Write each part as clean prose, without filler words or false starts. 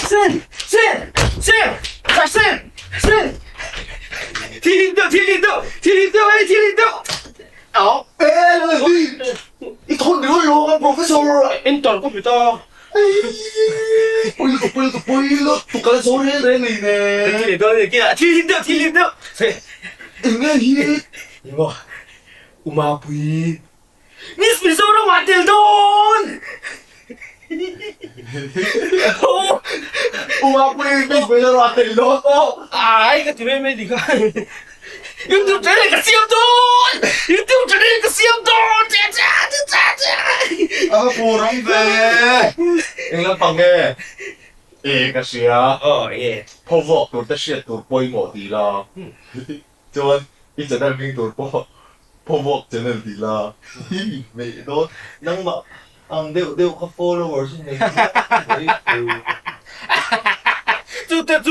先，天灵道，好，你同你個老嘅 professor 啊，entar computer，背咯，讀緊數呢你呢？天灵道，點解呢？我uma pui，你是不是我玩del don？我背你背到話地攞多。哎，個條咩嚟㗎？要掉咗你個小don，要掉咗你個小don，啊，不容易，應該放嘅。個是啊，哦耶，泡沫ตัวแต่เสียตัวป่วยหมดดีละจนอีจะได้วิ่งตัว泡沫จะนั่นดีละไม่โดนนั่งมาเดี๋ยวเขา followers นี่就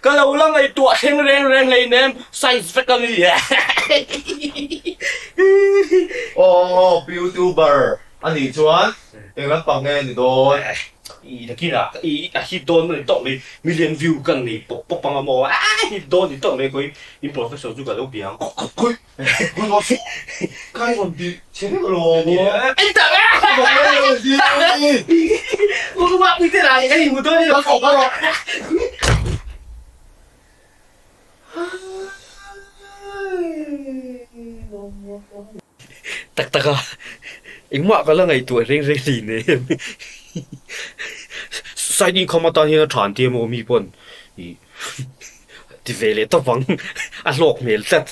個流浪係ตัวแรง嚟呢，science fiction 嘅。อ๋อ YouTuber อันนี้ชวนเองรับฟังไงนี่โดนอีตะกี้ล่ะอีฮิตโดนมันต้องเลยmillion view กันนี่ปกปังมาบอกอ่ะฮิตโดนนี่ต้องเลย佢 professor 做個老表。佢我開運啲請個羅喎，哎得啊！我個話你啲嚟，你唔多呢個講啊！特啊！因為個人係ตัวเร่ง呢。最近看到當年傳啲冇咪本，啲為了得幫啊落面得，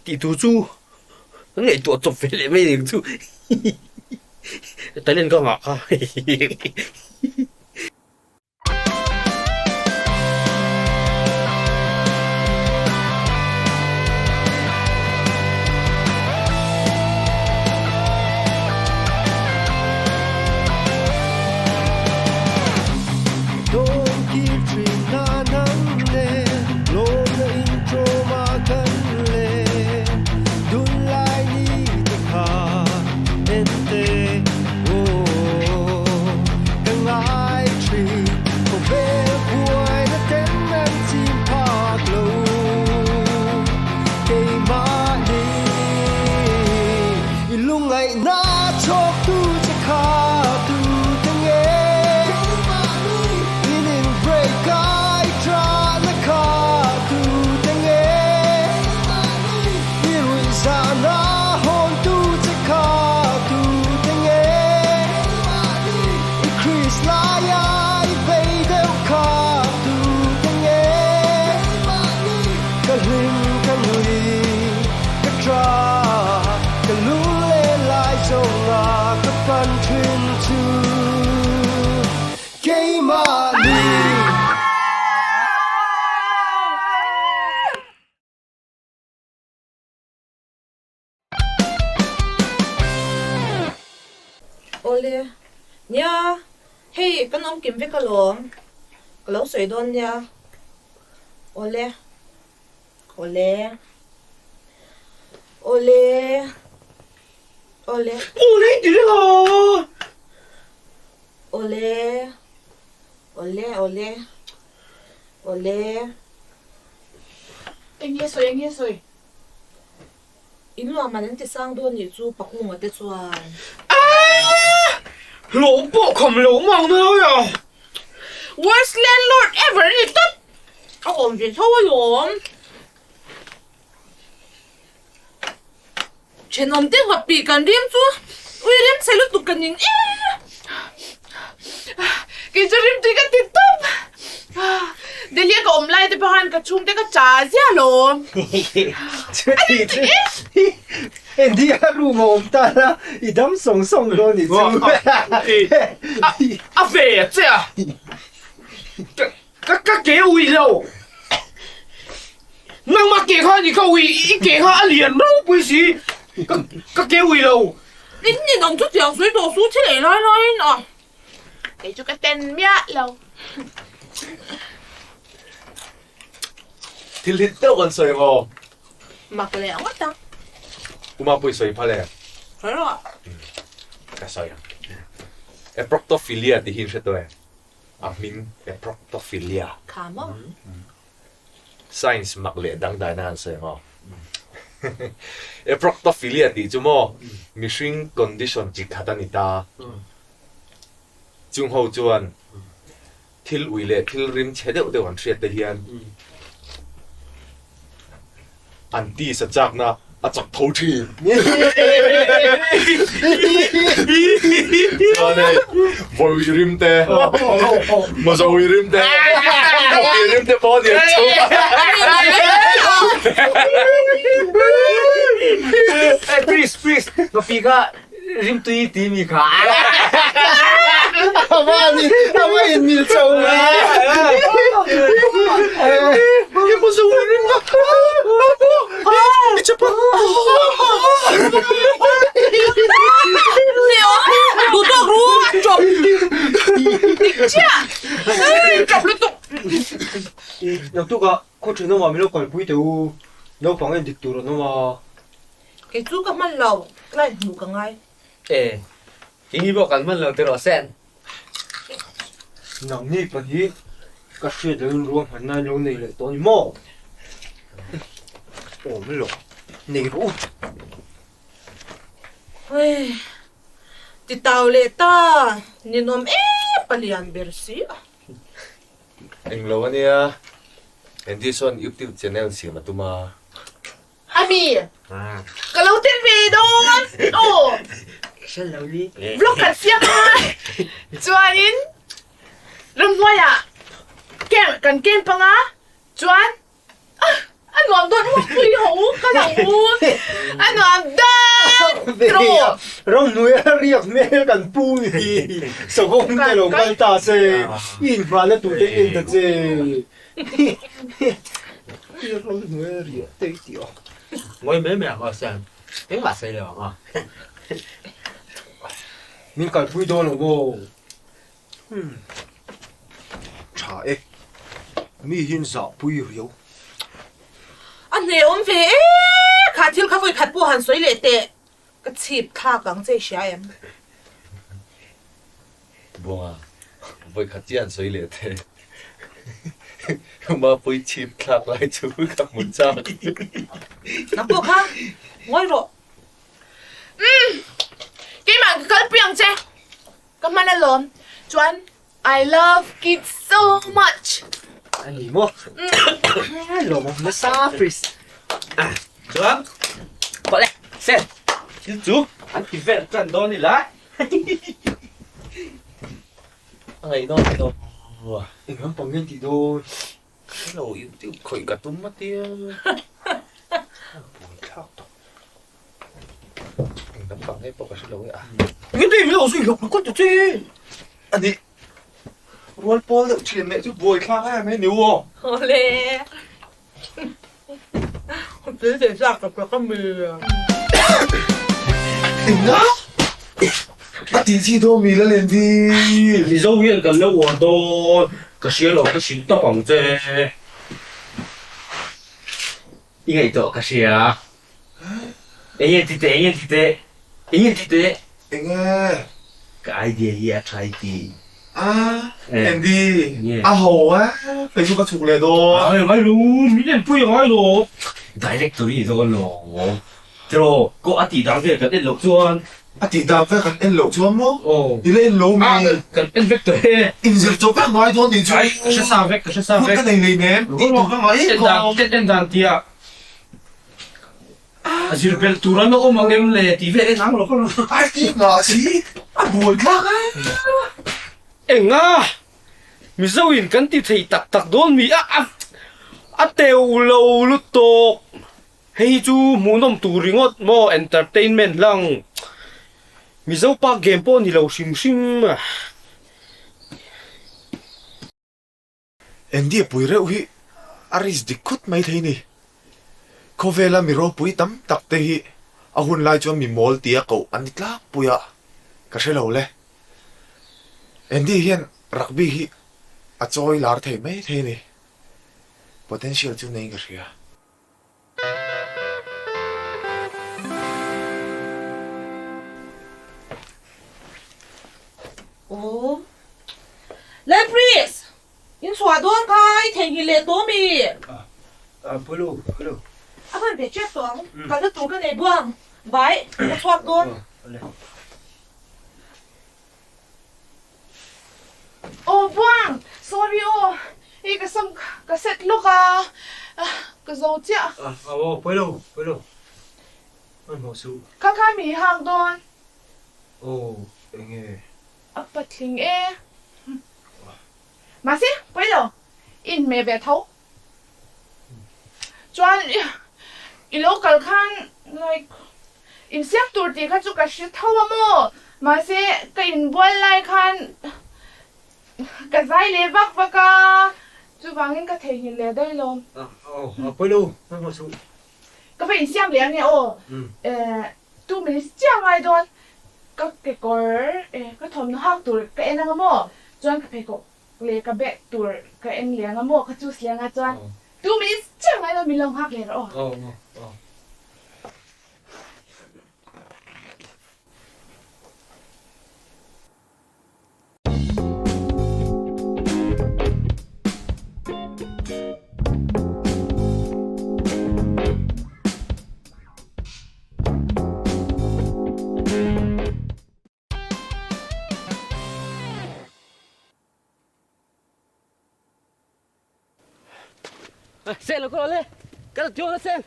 啲讀書，你ตัว做為了咩人做？等你講啊！Olha, nha, hey, kan om kim ve kalom, kalau suidon nha, olha, olha, olha, olha, olha đi rồi, olha, olha, olha, olha, anh nghe rồi, inu mà nên chỉ sang đôi nhị chú bạc cung ở đây chuan. lỗ bộ khổng lỗ mỏng thôi à worst landlord ever đi tất Ông chuyện thôi rồi. Chuyện ông tiếc hợp bị cần điểm chú, ui điểm sai lúc tụt cần nhìn cái cho rim cái tin top, để liếc cái ôm lại để bảo hắn cái chung để cái trà gì luôn, Hindi ka rumom tara idam song song lo ni chu. à về chứ à các kế ui đâu năng mà kế hoa thì không ui kế hoa liền đâu quý gì các kế ui đâu Đến nhìn ông chút tiền suối đổ xuống thế này nói nè. để cho cái tên mía lâu, thì liên tục còn sợi vào Mặc cái lẹo quá ta. cũng mà bùi sợi pha lẹ Phải rồi. cái sợi eproctophilia thì hin sẽ tôi min eproctophilia ขามอ science mặc lệ đăng đại nan sẽ ngọ eproctophilia thì chú mò missing condition chỉ khát anh ta chung hậu chuan thil ui lệ thil rim chế đều đều hoàn thiệt hiền anh đi sẽ chắc na à chắc thấu thi cho nên vui rim te mà sao vui rim te rim te bao nhiêu chung please kapiga rim tui ti mi kha ama in mil chau em mà sao vui rim na 이제 봐. 너도 루 좀. 자, 좀 루또. 약도가 코트 너무 밀어 걸 보이대우 너 방에 닉도로 너무 ไอ้จู้กับมันเราใกล้หนูกันไง Ini bukan malah terosen. 낭니 빠지 가시에 되는 루어 만나 놓네 이래 또 뭐. 오 밀어. 네로. เฮ้ยติดเตาเลยตานี่นมปะเลียนเบอร์ซี่ anh lâu anh à anh đi son YouTube channel xíu mà tụi mà 아미. Kalau tin video oh. 샬라우리. Vlog kan siap ha. Chuanin ram hoya. Kem kan kem pa nga. Chuan. Ano am don mo pui ho ka lang mo. Ano am dan. Tro. 럼 누야 리역 매일 간 뿌이. 서공 대로 갈다세. 인파네 두대 인다제. 럼 누야 리역 떼이디요. Ngồi mấy mẹ vào xem. Cái mặt xây được à? 민깔 뿌이도 놓고. 차에 미힌사 뿌이요. อันนี้อมเฟขาทิลข้าฟุยขัดปูหันสวยเลยเตะก็ฉีบข้ากังเจเชียม buông à với khát chiên suy liệt thế mà với chim khác lại chú gặp một trăm นักปูข้าง่อยหรอ Cái mà cái piang che. Cái mà lom. Chuan I love kids so much. 아니 뭐. 너무 뭐 사프리스. Được. Có lẽ. Xem. Chứ chú. Anh chỉ vẹn trận đó này lá. ngày nó 이건 방겐디도 lâu yêu tiêu khỏi cả túm mất tiêu đấm bằng hết bọc cả số lâu ấy à Cái gì mà suy lục nó có chút gì. anh đi World Ball được truyền mẹ chú vui khác hay mấy níu không โอเล่ซื้อเสียจากกับแล้วก็มือ 나? 아 디지도 밀레렌디. Thì dấu hiện cần lâu hoàn toàn. Cái xe lộc cái xíu tóc bằng chê. Ý ngày tổ cái xe à? Ý thì tệ. 엥에. Cái idea try đi. 아 예. 앤디. 예. 아 허와. 배수가 초콜릿도. Ai ngay luôn, miễn pui ngay luôn. Directory rồi luôn. Rồi, cô ăn thì đáng việc cái tên lộc chuan. 아 디다페 간 엘로 좋아모? Ồ. 이래 엘로 미. Cần tên vector he. 인질 쪽가 nói 돈 인줄. Ai, sẽ sao vector, sẽ sao cái vector. này này nè. Đi Đúng 쪽가 nói Tên có. đàn, tên đàn tia. À, chỉ được tụi nó ôm bằng em lệ tí về đến nắng rồi con. 아 이거 지. 아 뭘 가가? Eng à. Mi sao in kan ti thei tak tak don mi a teu lo lu tok. Hei chu munom tu ringot mo entertainment lang. Mi sao pa game po ni lo sim. 앤디 보이래 우리 아리스 디콧 마이 되니. 코벨라 미로 보이 땀 딱대히 아훈 라이 좀 미몰 디아고 안디라 보야. 가실라올래. 앤디 히엔 락비 히 아조이 라르테 메이 되니. 포텐셜 좀 내인 것이야. ô Lephris in xóa đuông cái thành hình lệ tố mì Polo, polo. à bạn để chết xuống cả nước tủ cái này buông vậy nó xóa đuông Ô buang, sorry ô. Cái xong cái set lúc cái dấu chứ. Polo, polo. Anh mau su. Các mì hàng đòn. Anh nghe. Bật linh e. Mà xí, bây giờ in mẹ về thấu. Chuan ilo kal khan like in siap tur ti kha chu ka shi thawa mo ma se ka in bol lai khan ka zai le vak vaka chu wangin ka thei hin le dai lo Polo, anh mau su. ka fa in siam le nge o 2 minutes chiang ai don ka ke kor ka thom na hak tur ka enang mo chuan ka pe ko le ka be tur ka en le nga mo ka chu sle nga chuan 2 minutes chiang ai don mi long hak le ro Sen lo ko le. Ka tio na sen.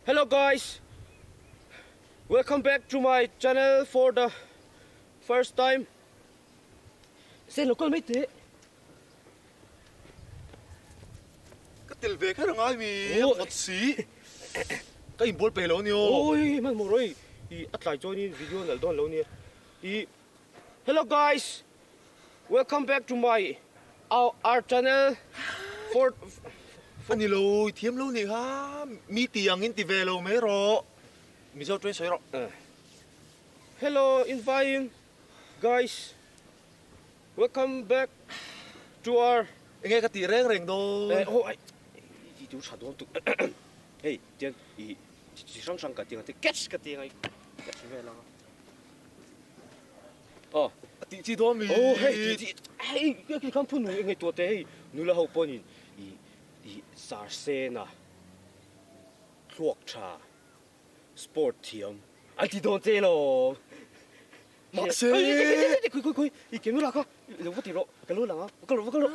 Hello guys. Welcome back to my channel for the first time. Sen lo ko mai te. Cái tiền về cái thằng ai mì một xí cái bol bể lâu nhiều Ôi, man mo rồi. I at lai join in video na don lo ni. Hello guys. Welcome back to my our channel for anh đi lâu thiếm lâu nè ha mi tiền in tiền về lâu mấy rồi mi giao chơi sấy rồi hello invite guys. Welcome back to our anh nghe cái tiền rèn rèn đâu oh ai chú chả đúng tụ hey tiếng chỉ sang cái tiếng thì catch cái tiếng ấy catch về là chỉ đó mi hey cái con phụ nữ người tuổi thế nữ là hậu bồn sar sen à luộc trà sport team anh thì don't thế lo mặc xe coi ý kiến nó là có nếu có thì rồi cái lối là cái lối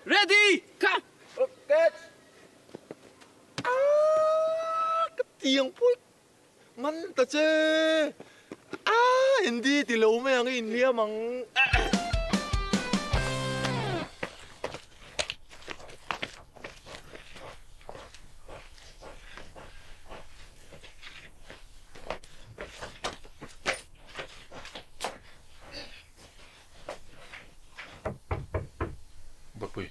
ready come catch cái tiền phôi man ta chơi anh đi thì lâu mấy anh in lia măng bật bụi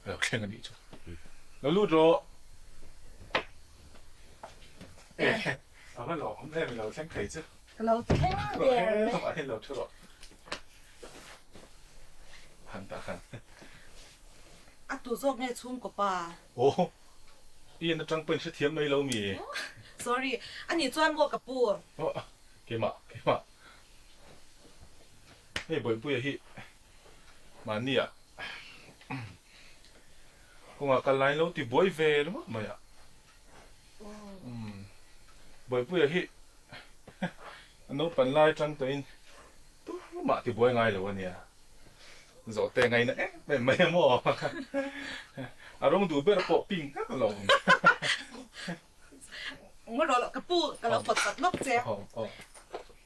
ở khen cái gì chứ nó lút rồi à cái lò không thể mình lò khen thấy chứ lâu thế không phải lò chưa rồi hẳn ta hẳn à tụ dọc nghe chung của bà ồ yên nó trăng bên sẽ thiếm mấy lâu mì sorry anh nhìn choan mua cặp bùa cái mà hey bồi bùi hi mà nè cũng là cái line lâu thì bồi về đúng không mày ạ bồi bùi hi nó phần line trăng tới mà thì bồi ngay rồi nè rõ tên ngay nữa mày mày mò à rong đủ biết là bỏ pin các lòng ngó đó là cặp bùa cái lâu phật phật lóc xe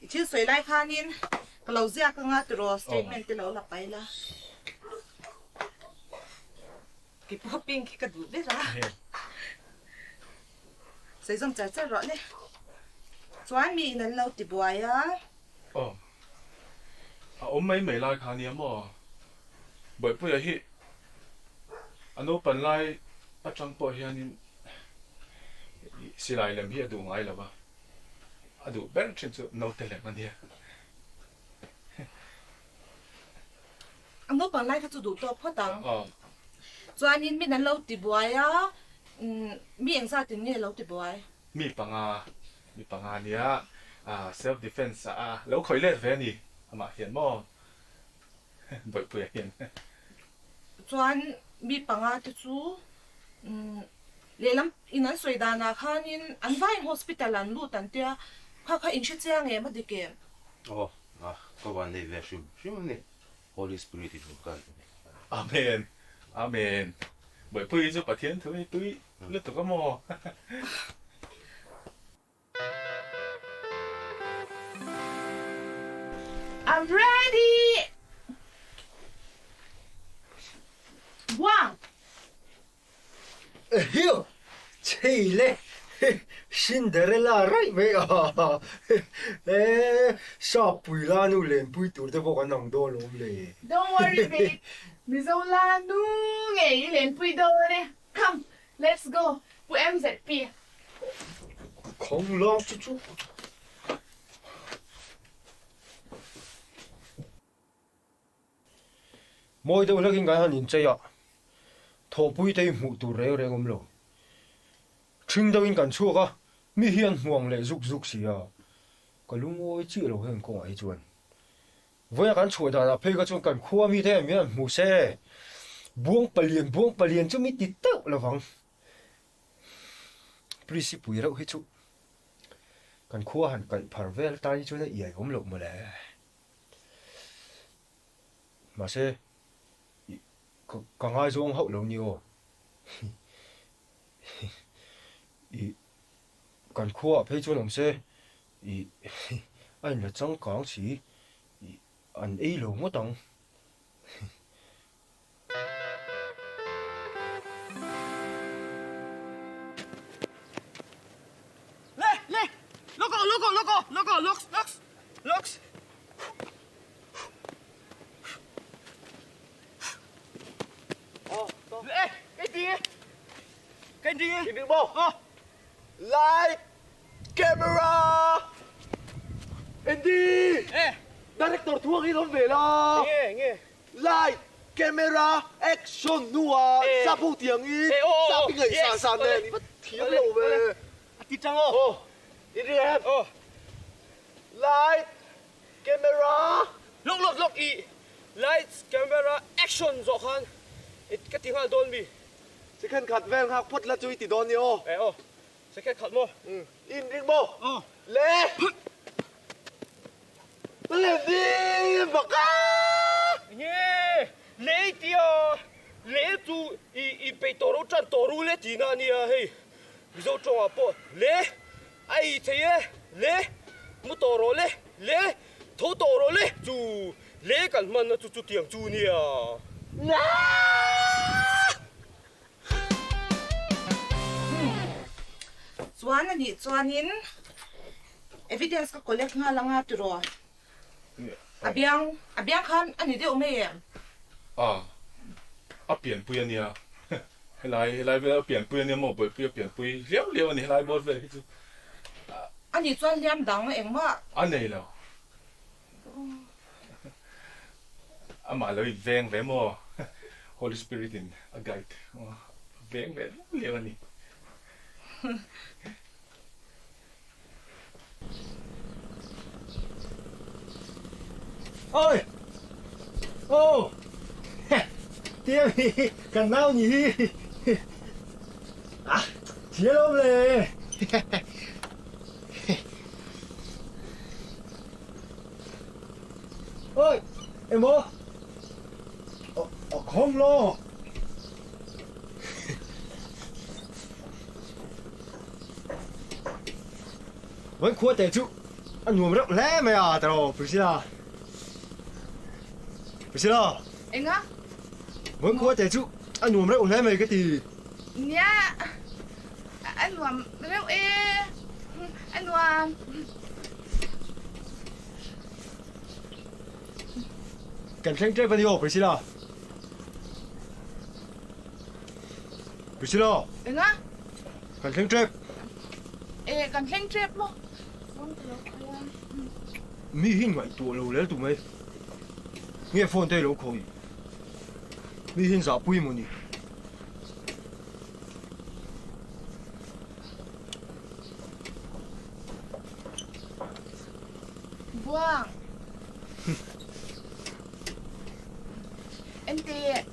chứ sấy lại khan in cái lâu riêng cái ngã từ statement cái lâu là bay là cái bùa pin cái đủ biết ra sấy dòng trái trái rõ này choan mi nên lâu thì bùa á ông mấy mấy lại khá nhiều mà bởi bây giờ anh nó本来bắt trăng bỏ hiện nên xí lại làm hiện đủ ngay là ba đủ bé chuyện sự nấu tê lẹm anh đi anh nói bằng lại cái chỗ đủ to phát tăng choan in mi nên lâu thì bùa á mi anh sao thì mi lâu thì bùa mi bằng à มีปัญหาเนี้ยself defense แล้วคอยเล่นแฟนนี่มาเห็นมั้งบ่อยเปลี่ยน จวนมีปัญหาที่จูเลี้ยงอินันสวยดานาค่ะนี่อันว่าอิน hospital อันรู้ตันเดียค่ะอินชิดเจียงเองมาดิเกม Oh,ก็วันนี้เวชุมนี่ Holy Spirit ถูกกัน อาเมนอาเมนบ่อยปุ้ยจะปะเทียนเถอะปุ้ยเลือดตัวก็มอ I'm ready ว่าง 哎呦，这嘞，辛德勒拉ไรไม่อ่ะชอบปุยลานูเล่นปุยตัวเดียวกันนั่งโดนลมเลย Don't worry babe มิโซลานูไงเล่นปุยโดเนี่ย Come let's go ปุยMZP ของลองจุ๊บมวยตัวเล็กยังไงฮะนินเจียทอปุยได้หมูตัวเร็วเร็วกันเลยชิงตัวยังกันชัวก็มีเฮียนห่วงเลยซุกเสียก็ลุงโอ้ยจื้อเราเห็นกงไอ้จวนวันกันช่วยแต่ละเพลก็จนกันขั้วมีแท้มีหมูเซ่บวงเปลี่ยนจะมีติดเต้าระวังปริสิปุยเราให้ชุกันขั้วหันกันผ่านเวลตายจนใหญ่ผมหลบมาแล้วมาเซ่ก็ง่ายจงเขาลงนี่โออีกันขั้วเพจวนผมเซ่อีอันละจังกังสีอีอันเอหลงว่าตังเลยlook ê cái gì cái đừng bò Light camera Andy ê director thua cái đón về lo nghe Light camera action nua Ê. sa bu tiếng ý Ê, ô, sa ô, bị người yes, sàn sàn ô, này ô, đi bắt thiếu ô, lộ ô, về đi chăng ô đi đi em ô Light camera look i lights camera action rồi khan it cái tiếng hal don bi sẽ khen khát ven hạc phút là chui tỷ đón nhiều ê ô sẽ cái khát mo in riêng bộ ô lê lên đi bạc á nghe lấy tia lấy tu i bị tổ rô chân tổ rô lấy tí na nia hey ví dụ trong à bộ lấy ai thấy lấy mu tổ rô lấy thô tổ rô lấy chú lấy cả mình là chú tiếng chú nia chuan ani chuanin evidence ka collect nga langa turo abiang khan ani de ome em เปลี่ยนปุยเนี่ยให้ไล่เวลาเปลี่ยนปุยเนี่ยหมดเปลี่ยนปุยเลี้ยวนี่ไล่บอสเลยที่สุด ani chuan liam dang eng ma อันไหนแล้วมาเลยแวงมั่ว Holy Spirit in a guide แวงเลี้ยวนี่ ôi ô tiêu gì cần nào nhỉ à chia lắm lề ôi em bố không lo vẫn khua tệ chú anh ngủ rất lẽ mày à tao phải là Priscilla, Anh á vẫn có thể chú anh ngủ rất lẽ mày cái gì Nha Anh làm rất ê Anh làm cần thanh trép video Priscilla Priscilla Anh á cần thanh trép Ê cần thanh trip mo mi hin ngoại tụ lầu lấy tụi mày nghe phone đây lỗ khôi mi hin giả bùi mà nhỉ buang. Ente.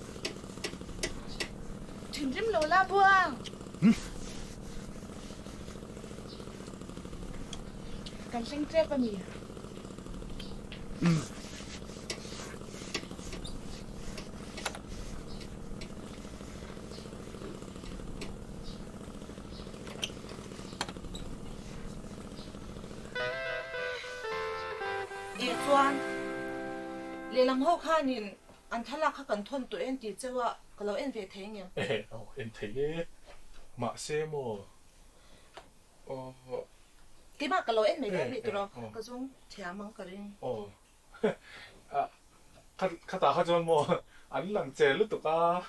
Thim lo la buang. Kan sing tre pa mi. chuan lelam ho khanin an thala kha kan thon tu en ti chewa kalo en ve thei nge em thấy mà xe mà ti ma kalo en me ve mi tu ro ka jong thia mang ka ring à khát ta khát cho mà anh làm chè lúc tụi ta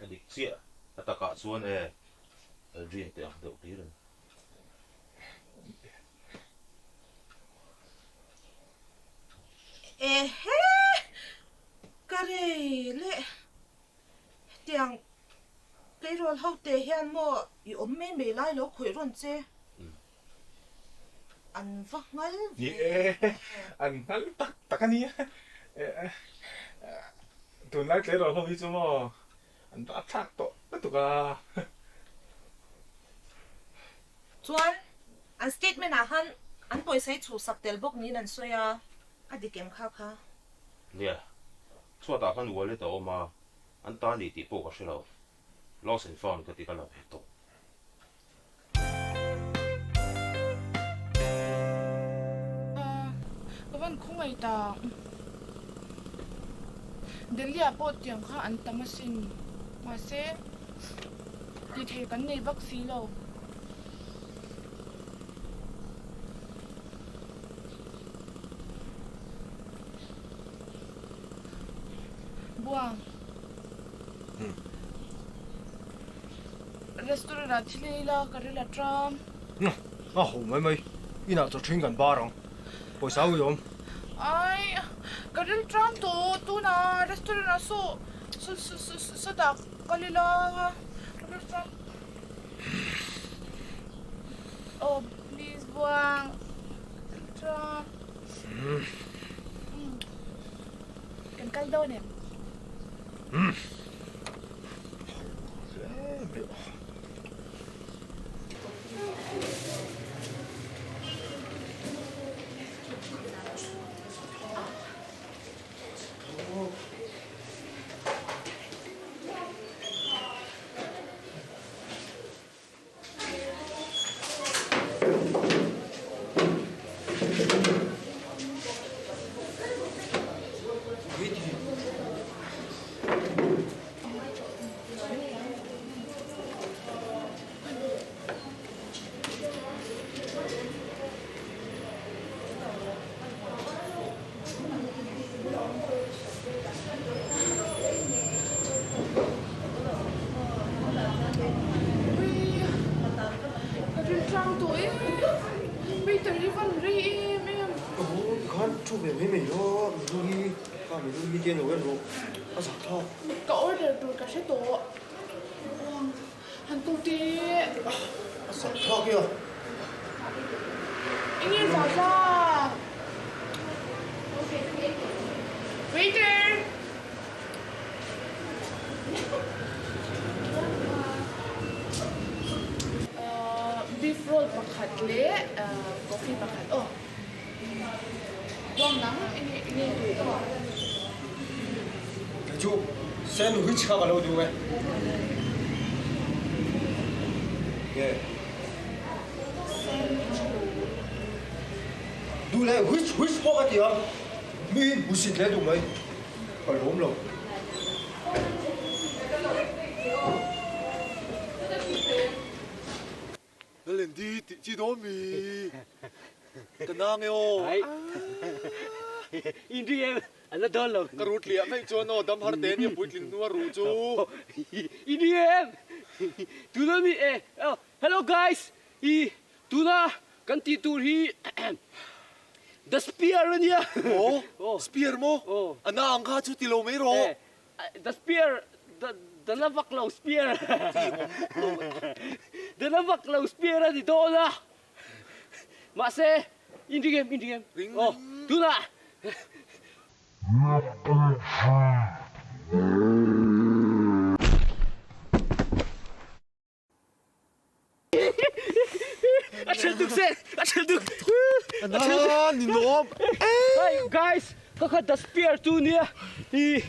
Adik siya. Ataka suan Adrian te ang daw tiran. he ka re le tiang cái rồi hậu tệ hiền mò y ôm mê mê lại lo khởi rồi chứ ăn vắt ngay anh tắc cái này tụi nãy cái rồi không biết chứ mà anh đã thắc tụi ta chuan an statement a han an poisai chu saktel bok ni nan soya adi kem kha kha Yeah. Suat akan wale ta oma antan di tipo ka sila. Lost and found ka tika la beto. Kawan kung ay ta. Delia po tiyang ka ang tamasin. Mase, di tayo kan na ibak silaw. Buang. Restaurant at Chilila, Karila Tram. Hổ mấy ý nào cho chuyên gần ba rồi bồi sao rồi Ay, Karila Tram to na restaurant na so dak Karila Tram. Oh, please, Buang. Tram. Kan kaldo niya. chú về với mình đó mình đi tiên rồi rồi nó sạc thôi Ka order tu ka siya to. Buang. Hantu ti. nó sạc thôi kìa Ingin Zaza. Waiter. Beef roll pakat le, coffee pakat. Oh. Buang nang ini tu. chú 샌드위치가 가려고 왜 예. 누나 which 먹었디야? 미 무슨 내도 뭐? 걸 롬로. nó lên đi chỉ đó mì cái nang yo India anh đó là cái rút liệm hay cho nó đâm hard tên như bụi linh nuôi rủ chú India tuna mi hello guys tuna kan ti tur hi the spear niya spear mo anh ang kha chú tilo mấy rồi the spear the lavaklau spear the lavaklau spear di do na mase in the game oh tu na Achel duk Ni nom. hey guys kaka the spear tu nia I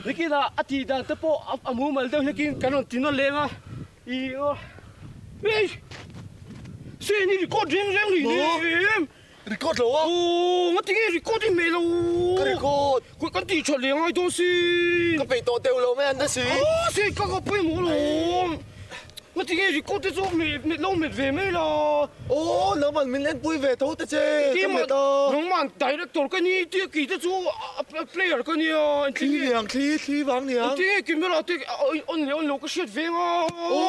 nikina ati dan te po amu mal deu nikin kanon tino lenga I oh hey se ni record reng ni Record lo. oh ngati recording me lo Record. ko kan ti chole ngai don si ก็ไปโตเตียวเราไม่อันนั้นสิ oh se kaka pe mo lo ngati record te so me lo me ve me la โอ้แล้วมันไม่เล่นปุ้ยเวทโตแต่เจ๊ ki ก็ ma ไม่ต่อ nong man director ka ni ti ki te so player ka ni คลีเหนียงคลีบางเหนียง ti ki me la ti on lo ka shit ve nga โอ้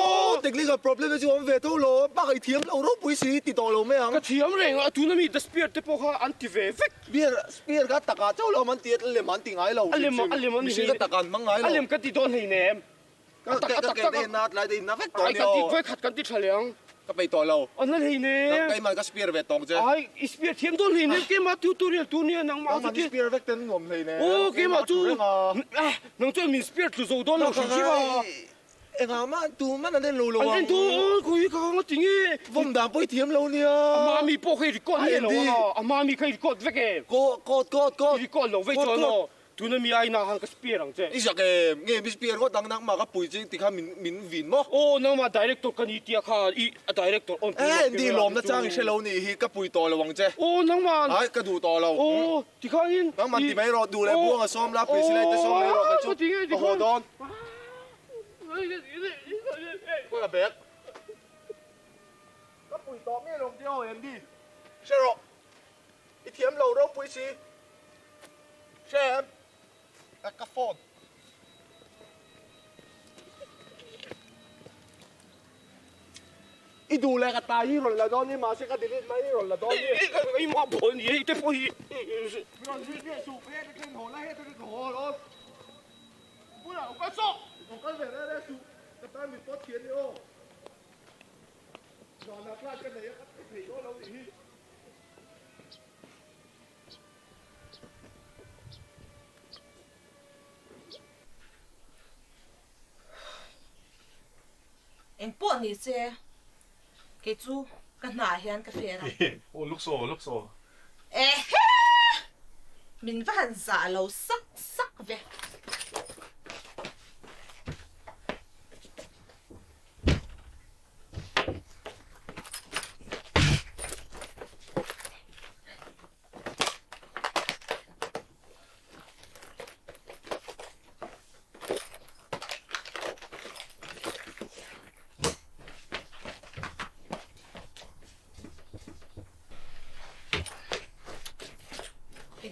แต่กลีกับ problem 就我们เวทโตโลบ้าไอเทียมเราเราปุ้ยสิติดต่อเราไม่อัง ka thiam reng a tu na mi the spear te po kha anti ve vek เบียร์สเปียร์ก็ตะกาเจ้าเรามันเตียดเลยมันติงไอเรา อันเลม ไม่ใช่ก็ตะกันมั้งไงเรา alem ka ti don hei nem ก็แกได้นัดไรได้นัดเวทตอน ai เดี ka ยว ti khoi khat kan ti thaleang ก็ไปต่อเรา an na hei แล้ว ne ไอ้มันก็สเปียร์เวทตองเจ๊ ai spear thiam don hei ne ke ma tutorial tu ne nang อ๋อ ma มัน ti สเปียร์เวทเต็มงมเลยเนี่ย o ke ma tu nang tu mi spear tu zo don lo shi chi ba เอ็งอามาตูมันนั่นโลโล an den tu ko yi ka ma ti nge ผมด่าปุ้ยเทียมเราเนี่ย ma mi po khoi record ne lo ma mi khoi record vek e โกด record lo ve cho no tu na mi ai na hang ka spear ang che อีสักเงี้ยมิสเปียร์ก็ดังนักมาก็ปุ้ยจริงติดข้ามินวินมั้ง o nang ma director kan i tia kha i director on เอ้ดีลมนะจ้างใช่เรานี่ฮีก็ปุ้ยต่อระวังเจ้ o nang ma ไอ้ก็ดูต่อเรา o ti kha in นังมันที่ไม่รอดูแลพวกซ้อมรับปุ้ยสิเลยแต่ซ้อมไม่รอกันจุดโอ้โหโดนก็กับเบกก็ปุ้ยต่อไม่ลงเดียวเอ็มดีใช่หรอไอเทียมเราปุ้ยสิใช่ไหมกระโฟนอีดูแลกระตายยี่หล่นละดอนนี่มาสิกระดิ่งไม่หล่นละดอนนี่ ไอ้มาผลยี่แต่พอ หล่นที่เนี่ยสูบเฮ็ดเป็นหัวละเฮ็ดเป็นหัวหล่น 不然我干啥？我刚才那数กระตายมีตัวเทียนนี่โอ้หล่นละพลาดกันไหนก็ผิดก็เราอีก em bỏ ni che cái chú cái nà hiền cái phê ra โอ้ลูกโซ่ลูกโซ่ mình vẫn giả lâu sắc sắc về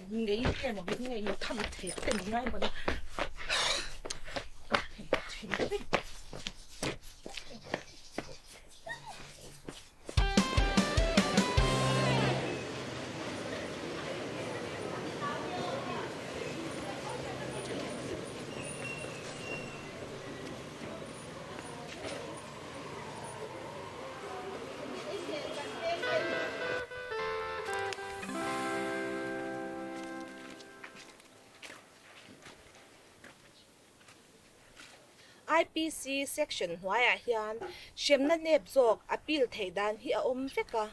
nghĩ em mà biết ngày thăm thiệt tình ngay mà đó chuyện ไอพีซีเซกชันหัวอาเฮียนเชื่อมนั่นเนบจอกอพิลเทดันฮีอาอมเฟกะ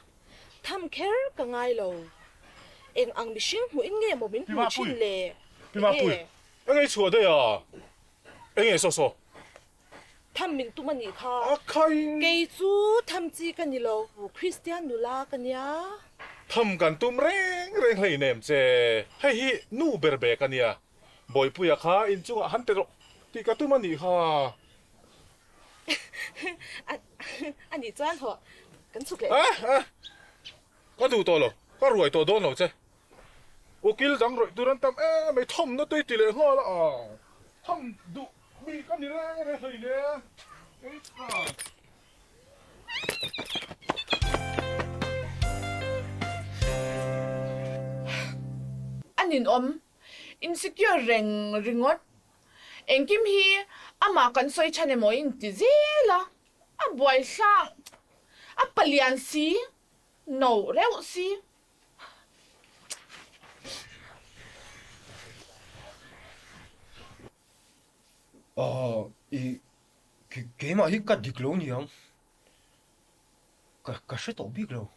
ทำแคร์กังไงเราเอ็งอังมิชิงหูอิงเงมบินหูชินเล่ พี่มาปุ้ยเอ็งไงชัวร์ด้วยอ่ะเอ็งไงโซ่โซ่ ทำมินตุมันนี่ค่ะ อะใคร เกยจูทำจีกันนี่เราคริสเตียนนูลากันยา ทำกันตุ้มเร่งเลยเนมเจให้ฮินู่เบอร์เบกันเนี่ยบ่อยปุ้ยอะค่ะอินจุงหันเตโรที่กระตุ้มมันนี่ค่ะ อันนี้จ้านเหรอกันสุกเลย เอ๊ะก็ดูตัวหรอก็รวยตัวโดนหรอเจโอกิลดังรวยดูรันตามไม่ทำนะตัวตีเลยหัวละอ่ะทำดูมีกันนี่แรงเลยเนี่ยเอ้ยค่ะ อันนินอม insecure ringot engkim hi ama kan soi chane mo in tizela a boy sang a palian si no reu si i cái mà hít cắt địch lâu nhỉ không cả sẽ tổ biết lâu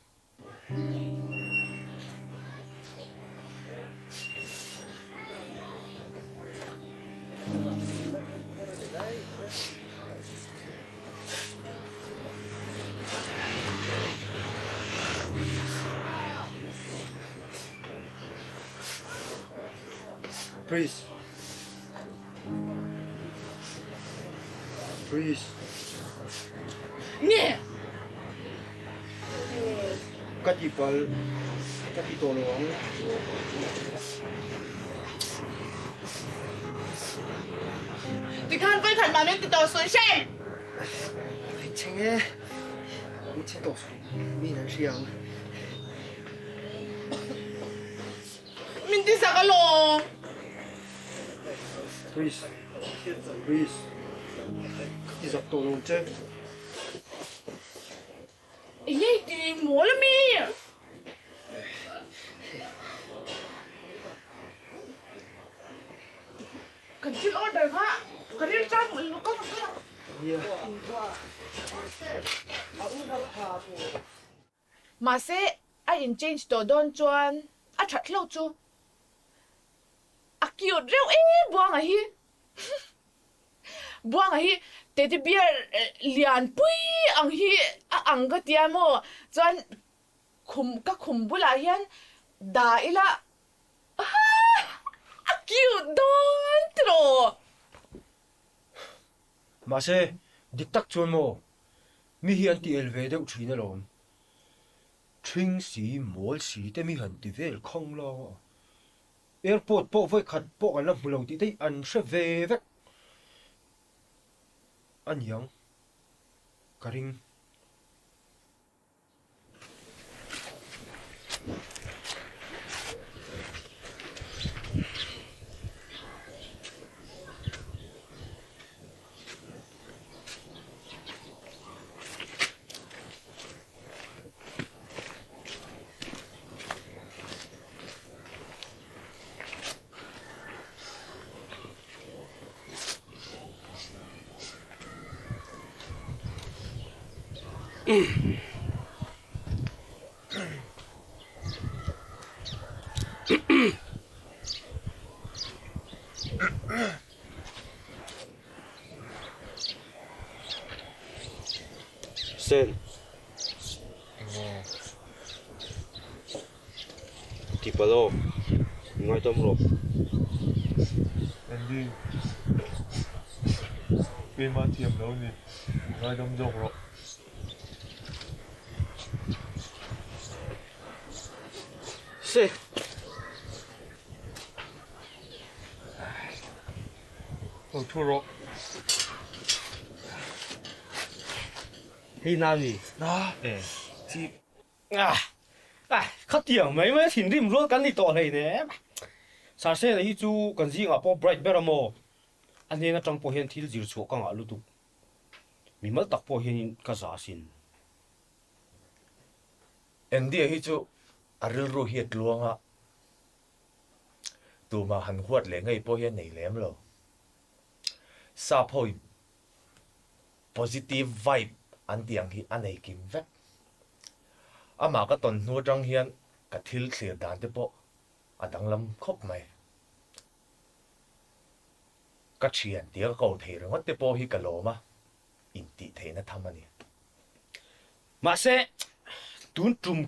Please. Please. Nè, Cắt đi pal. Cắt đi tổ lòng. thì khan với thằng bà nên từ tàu xuống xem. Cheng eh. Ni chen tổ. Mi nan xiang. Mình đi sao cái lò? Please. Please. Cắt đi giặc tổ lòng chứ. Ý thì múa lắm mi. Cần chiếc order hả? Cần đi ra một lúc có một mà sẽ ai in change đồ đơn chuan à chặt lâu chu à kiểu rêu ấy buông à hi buông à hi teddy bear lian pui ang hi à ang cái tiệt mo chuan khum bula hian da ila à kiểu đơn tro Mà sẽ địch tắc chuan mô. Mi hiền ti elve deuh thin a lawm. Thing si mall si te mi han ti vel khong lo. Airport po voi khat po kan lam mulo ti te an hre ve vek. An yang. Karing. Sen. Tipalo. Ngay tâm rồi. Andy. Bên mà thiểm đâu nhỉ? Ngay đâm rộng rồi. Se. Thua rồi. Hi nam gì? Đó. Chị. Khát tiếng mấy mấy thìn rim luôn cắn đi tổ này nè. Sao sẽ là hi chú cần gì ngã po bright better mo. Anh ấy nó trong po hiền thil zir chuộc ngã lu tu. Mi mất tắc po hiền cả giá xin. Andy hi chu aril ru hiat luanga tu ma han huat le ngai po hian nei lem lo sa phoi positive vibe an tiang hi anei kim vek ama ka ton nu tang hian ka thil thlir dan te po adang lam khop mai ka thian tia ko thei rongot te po hi ka lo ma in ti theina thamani Mà sẽ tún trùm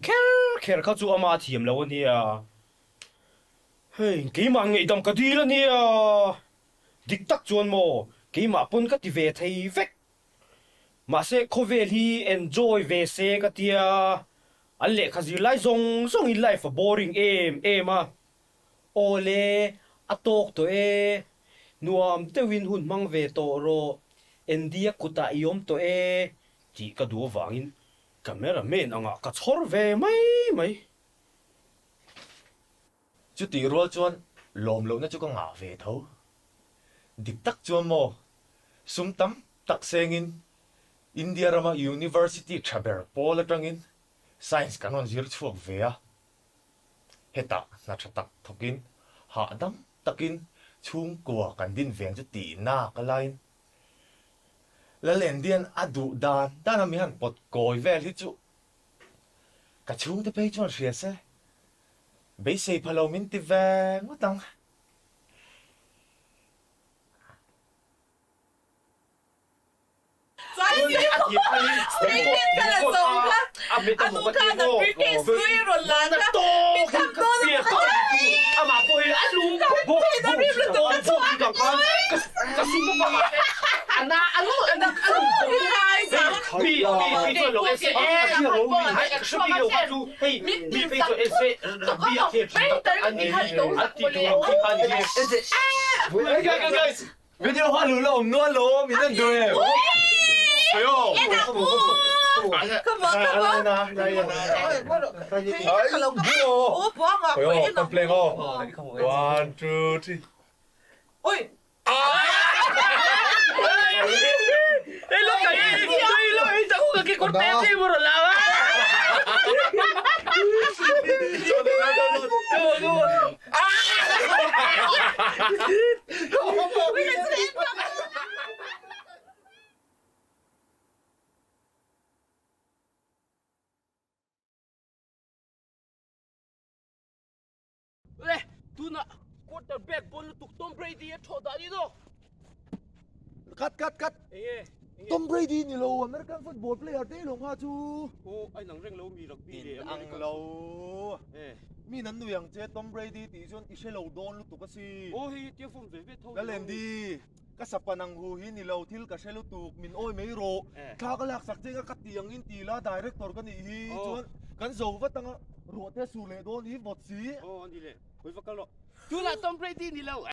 khéo khát chú ama thiểm lâu nè. Hey, cái mà ngày đâm cái đi là nè. Địch tắc chuan mò, cái mà pun cái về thấy vek. Mà sẽ có về thì enjoy về xe cái tia. Anh lệ khá gì lại zong in life boring em à. Ole, atok to e. Nuam te win hun mang về to ro. Endia kuta iom to e. Chỉ cái đùa vangin. Cameraman ang ka chor ve mai. chu ti ro chuan lom lo na chu ka nga ve tho dik tak chuan mo sum tam tak sengin India Rama University Chaber Paul atangin science kanon zir chuak ve a heta na thatak thokin ha dam takin chung của kan din veng chu ti na ka lain la len dian adu dan ta na mi han pot koi vel hi chu ka chung te pe chon ria se be sei phalo min ti veng wa tang Statement ka na sobra. Ano ka na British Squirrel lang ka. Pitang doon ang ama po yung alum bo kasi mo pa ana ano Hi, bi to lo ese hai action bi lo tu hey bi to ese bi ati guys video hoa lu lo no lo mi nan do e ayo Come on, come on. Hello, Oh, buang ako. Ayo, komplain ko. 1, 2, 3. Uy! hello kayo ako kakikortese mo ro lawa tuna quarterback ball tuk Tom Brady e thoda ni do Cut. eh Tom Brady ni lo American football player te lo nga chu. ô ai nang reng lo mi rugby de Ang lo. eh Mi nan nuyang che Tom Brady ti chon i se lo don lu tu ka si. ô hi tiêu phong về thâu La len di. Ka sapanang hu hi ni lo thil ka se lu tu min oi mei ro. Tha ka lak sak chenga ka tiang in ti la director ka ni hi chon kan zo wa tanga ro te su le don hi bot si. ô anh đi lên với vợ lo tu là Tom Brady đi lâu